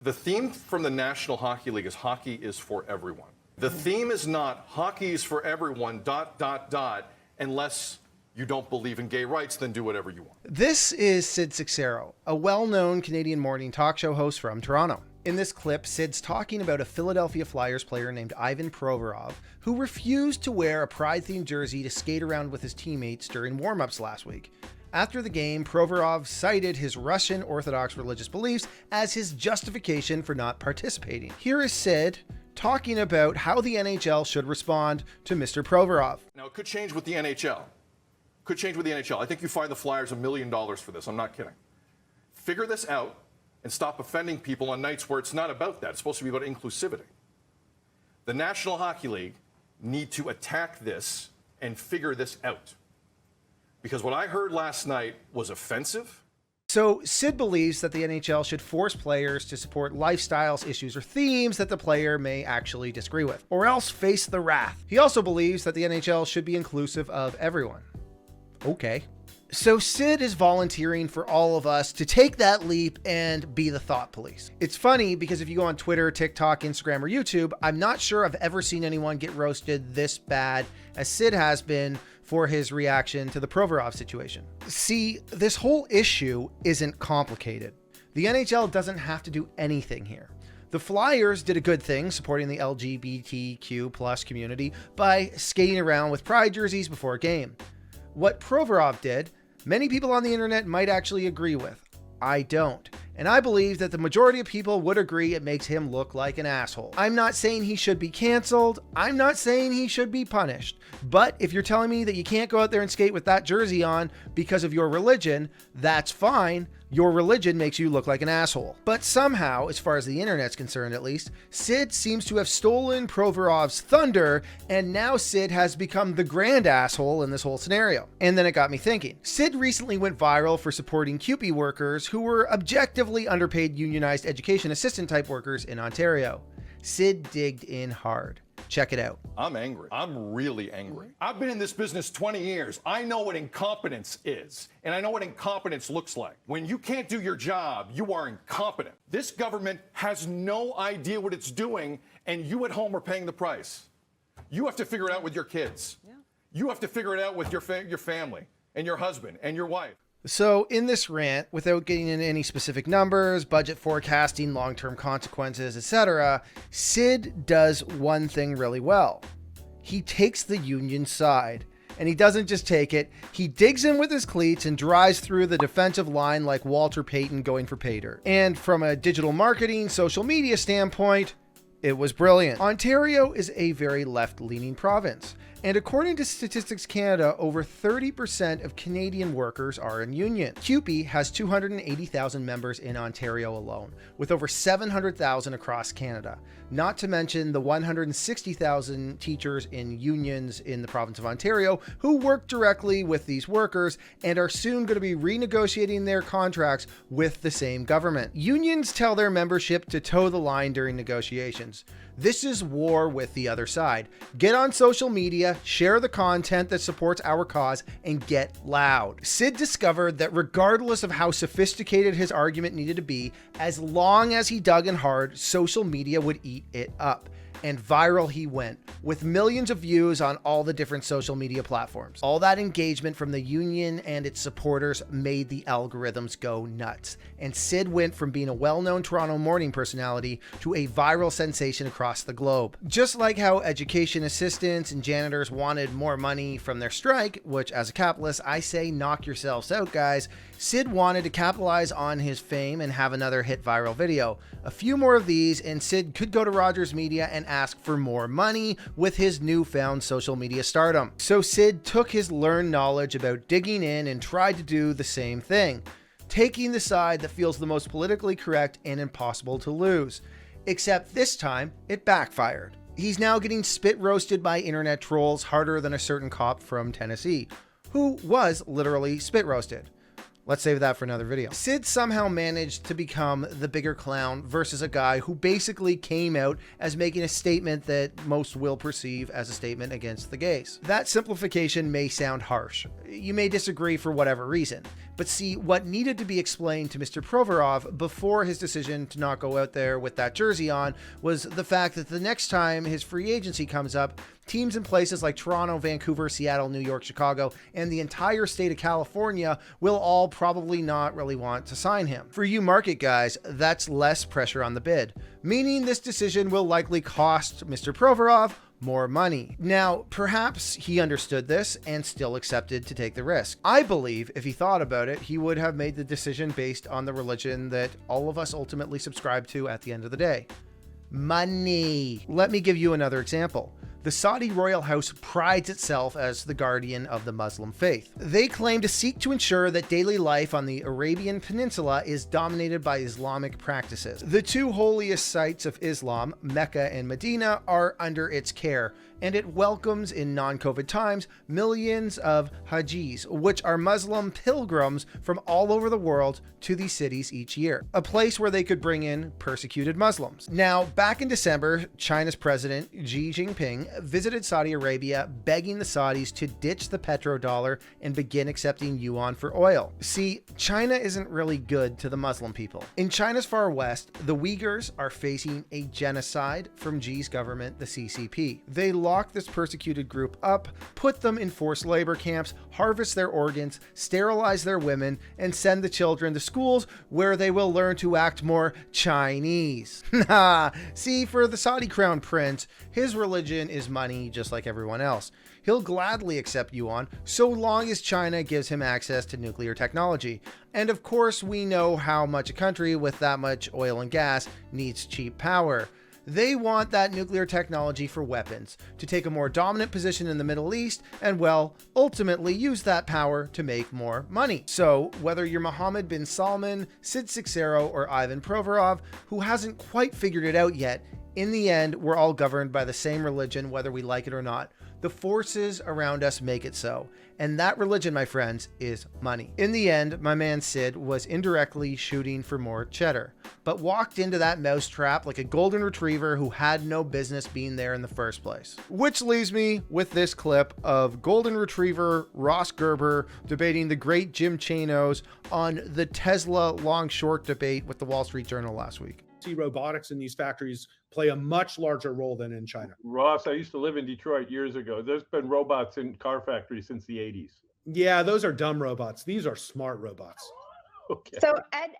The theme from the National Hockey League is hockey is for everyone. The theme is not hockey is for everyone, ... unless you don't believe in gay rights, then do whatever you want. This is Sid Sexeiro, a well-known Canadian morning talk show host from Toronto. In this clip, Sid's talking about a Philadelphia Flyers player named Ivan Provorov, who refused to wear a Pride-themed jersey to skate around with his teammates during warm-ups last week. After the game, Provorov cited his Russian Orthodox religious beliefs as his justification for not participating. Here is Sid talking about how the NHL should respond to Mr. Provorov. Now, it could change with the NHL. Could change with the NHL. I think you fine the Flyers $1 million for this. I'm not kidding. Figure this out and stop offending people on nights where it's not about that. It's supposed to be about inclusivity. The National Hockey League need to attack this and figure this out. Because what I heard last night was offensive. So Sid believes that the NHL should force players to support lifestyles, issues, or themes that the player may actually disagree with, or else face the wrath. He also believes that the NHL should be inclusive of everyone. Okay. So Sid is volunteering for all of us to take that leap and be the thought police. It's funny because if you go on Twitter, TikTok, Instagram, or YouTube, I'm not sure I've ever seen anyone get roasted this bad as Sid has been for his reaction to the Provorov situation. See, this whole issue isn't complicated. The NHL doesn't have to do anything here. The Flyers did a good thing supporting the LGBTQ+ community by skating around with pride jerseys before a game. What Provorov did, many people on the internet might actually agree with. I don't. And I believe that the majority of people would agree it makes him look like an asshole. I'm not saying he should be canceled. I'm not saying he should be punished. But if you're telling me that you can't go out there and skate with that jersey on because of your religion, that's fine. Your religion makes you look like an asshole. But somehow, as far as the internet's concerned at least, Sid seems to have stolen Provorov's thunder, and now Sid has become the grand asshole in this whole scenario. And then it got me thinking. Sid recently went viral for supporting CUPE workers who were objectively underpaid unionized education assistant type workers in Ontario. Sid digged in hard. Check it out. I'm angry. I'm really angry. I've been in this business 20 years. I know what incompetence is, and I know what incompetence looks like. When you can't do your job, you are incompetent. This government has no idea what it's doing, and you at home are paying the price. You have to figure it out with your kids. Yeah. You have to figure it out with your family and your husband and your wife. So in this rant, without getting into any specific numbers, budget forecasting, long-term consequences, etc., Sid does one thing really well. He takes the union side. And he doesn't just take it, he digs in with his cleats and drives through the defensive line like Walter Payton going for pay dirt. And from a digital marketing, social media standpoint, it was brilliant. Ontario is a very left-leaning province. And according to Statistics Canada, over 30% of Canadian workers are in union. CUPE has 280,000 members in Ontario alone, with over 700,000 across Canada. Not to mention the 160,000 teachers in unions in the province of Ontario who work directly with these workers and are soon going to be renegotiating their contracts with the same government. Unions tell their membership to toe the line during negotiations. This is war with the other side. Get on social media, share the content that supports our cause, and get loud. Sid discovered that regardless of how sophisticated his argument needed to be, as long as he dug in hard, social media would eat it up. And viral he went, with millions of views on all the different social media platforms. All that engagement from the union and its supporters made the algorithms go nuts. And Sid went from being a well-known Toronto morning personality to a viral sensation across the globe. Just like how education assistants and janitors wanted more money from their strike, which as a capitalist, I say knock yourselves out, guys, Sid wanted to capitalize on his fame and have another hit viral video. A few more of these and Sid could go to Rogers Media and ask for more money with his newfound social media stardom. So Sid took his learned knowledge about digging in and tried to do the same thing, taking the side that feels the most politically correct and impossible to lose. Except this time, it backfired. He's now getting spit roasted by internet trolls harder than a certain cop from Tennessee, who was literally spit roasted. Let's save that for another video. Sid somehow managed to become the bigger clown versus a guy who basically came out as making a statement that most will perceive as a statement against the gays. That simplification may sound harsh. You may disagree for whatever reason. But see, what needed to be explained to Mr. Provorov before his decision to not go out there with that jersey on was the fact that the next time his free agency comes up, teams in places like Toronto, Vancouver, Seattle, New York, Chicago, and the entire state of California will all probably not really want to sign him. For you market guys, that's less pressure on the bid, meaning this decision will likely cost Mr. Provorov more money. Now, perhaps he understood this and still accepted to take the risk. I believe if he thought about it, he would have made the decision based on the religion that all of us ultimately subscribe to at the end of the day. Money. Let me give you another example. The Saudi royal house prides itself as the guardian of the Muslim faith. They claim to seek to ensure that daily life on the Arabian Peninsula is dominated by Islamic practices. The two holiest sites of Islam, Mecca and Medina, are under its care, and it welcomes in non-COVID times millions of hajis, which are Muslim pilgrims from all over the world to these cities each year, a place where they could bring in persecuted Muslims. Now, back in December, China's president, Xi Jinping, visited Saudi Arabia, begging the Saudis to ditch the petrodollar and begin accepting yuan for oil. See, China isn't really good to the Muslim people. In China's far west, the Uyghurs are facing a genocide from Xi's government, the CCP. They lock this persecuted group up, put them in forced labor camps, harvest their organs, sterilize their women, and send the children to schools where they will learn to act more Chinese. See, for the Saudi crown prince, his religion is money just like everyone else. He'll gladly accept yuan so long as China gives him access to nuclear technology. And of course, we know how much a country with that much oil and gas needs cheap power. They want that nuclear technology for weapons, to take a more dominant position in the Middle East, and well, ultimately use that power to make more money. So whether you're Mohammed bin Salman, Sid Sexeiro, or Ivan Provorov, who hasn't quite figured it out yet, in the end, we're all governed by the same religion, whether we like it or not. The forces around us make it so. And that religion, my friends, is money. In the end, my man Sid was indirectly shooting for more cheddar, but walked into that mousetrap like a golden retriever who had no business being there in the first place. Which leaves me with this clip of golden retriever Ross Gerber debating the great Jim Chanos on the Tesla long-short debate with the Wall Street Journal last week. See robotics in these factories play a much larger role than in China. Ross, I used to live in Detroit years ago. There's been robots in car factories since the 80s. Yeah, those are dumb robots. These are smart robots. Okay. So Ed